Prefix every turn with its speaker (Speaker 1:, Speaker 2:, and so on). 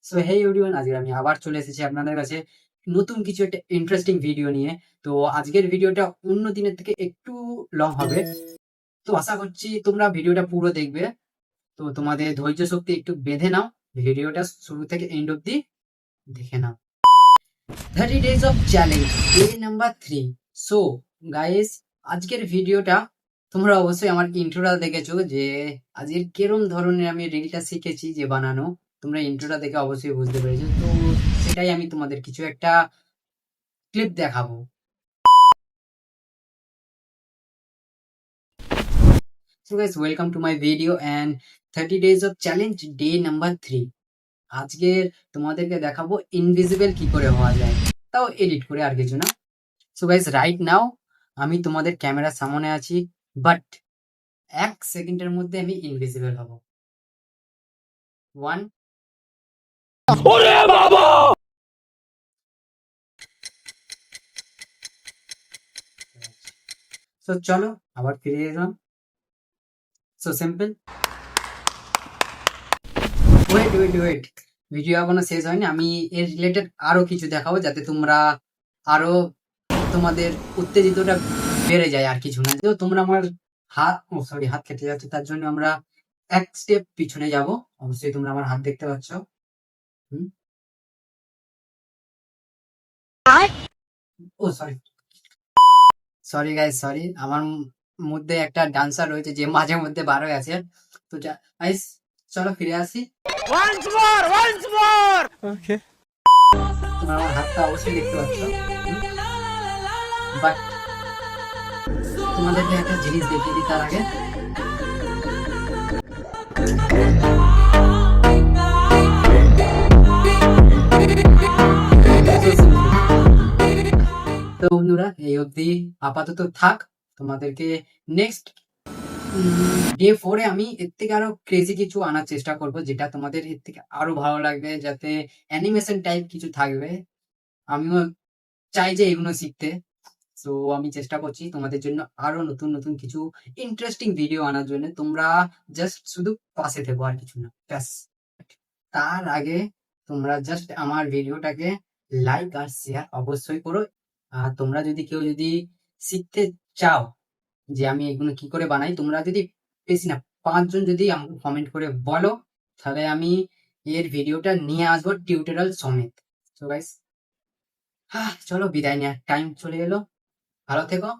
Speaker 1: So hey everyone, আজকে আমি আবার চলে এসেছি আপনাদের কাছে নতুন কিছু একটা ইন্টারেস্টিং ভিডিও নিয়ে। তো আজকের ভিডিওটা অন্য দিনের থেকে একটু লং হবে। তো আশা করছি তোমরা ভিডিওটা পুরো দেখবে। তো তোমাদের ধৈর্য শক্তি একটু বেঁধে নাও, ভিডিওটা শুরু থেকে এন্ড অব্দি দেখে নাও। 30 days of challenge, day number 3। So guys, আজকের ভিডিওটা তোমরা অবশ্যই আমার ইন্ট্রোটা দেখেছো যে আজকের কিরম ধরনের আমি রিলটা শিখেছি যে বানানো। তোমরা ইন্ট্রোটা দেখে অবশ্যই বুঝতে পেরেছো। তো সেটাই আমি তোমাদের কিছু একটা ক্লিপ দেখাবো। So guys, welcome to my video and 30 days of challenge, day number 3। আজকের তোমাদেরকে দেখাবো ইনভিজিবল কি করে হওয়া যায়, তাও এডিট করে, আর কিছু না। সো গাইস, রাইট নাও আমি তোমাদের ক্যামেরার সামনে আছি, বাট 1 সেকেন্ডের মধ্যে আমি ইনভিজিবল হব। 1। সো চলো আবার ফিরে এলাম। So simple. Wait wait wait, video এখনো শেষ হয়নি। আমি এর রিলেটেড আরো কিছু দেখাবো যাতে তোমরা আরো তোমাদের উত্তেজিতটা বেড়ে যায়, আর কিছু না। তো তোমরা আমার হাত কেটে যাচ্ছে, তার জন্য আমরা 1 স্টেপ পিছনে যাব। অবশ্যই তোমরা আমার হাত দেখতে পাচ্ছ। ও সরি, সরি গাইস, সরি। আমার মধ্যে একটা ডান্সার রয়েছে যে মাঝে মধ্যে বার হয়ে আছে। তো গাইস, চলো ফিরে আসি। তোমরা আমার হাতটা অবশ্যই দেখতে পাচ্ছ, বাট তোমাদেরকে একটা জিনিস দেখিয়ে দিই তার আগে। তো বন্ধুরা, এই অবধি আপাতত থাক। তোমাদেরকে নেক্সট ডে 4-এ আমি এর থেকে আরো ক্রেজি কিছু আনার চেষ্টা করব, যেটা তোমাদের এর থেকে আরো ভালো লাগবে, যাতে অ্যানিমেশন টাইপ কিছু থাকবে। আমিও চাই যে এগুলো শিখতে। সো আমি চেষ্টা করছি তোমাদের জন্য আরো নতুন নতুন কিছু ইন্টারেস্টিং ভিডিও আনার জন্য। তোমরা জাস্ট শুধু পাশে থেকো, আর কিছু না, ব্যাস। তার আগে তোমরা জাস্ট আমার ভিডিওটাকে লাইক আর শেয়ার অবশ্যই করো। আর তোমরা যদি কেউ যদি শিখতে চাও যে আমি এগুলো কি করে বানাই, তোমরা যদি বেশি না 5 জন যদি আমাকে কমেন্ট করে বলো, তাহলে আমি এর ভিডিওটা নিয়ে আসবো টিউটোরিয়াল সমেত। তো গাইস, চলো বিদায় নেওয়ার টাইম চলে এলো। ভালো থেকো।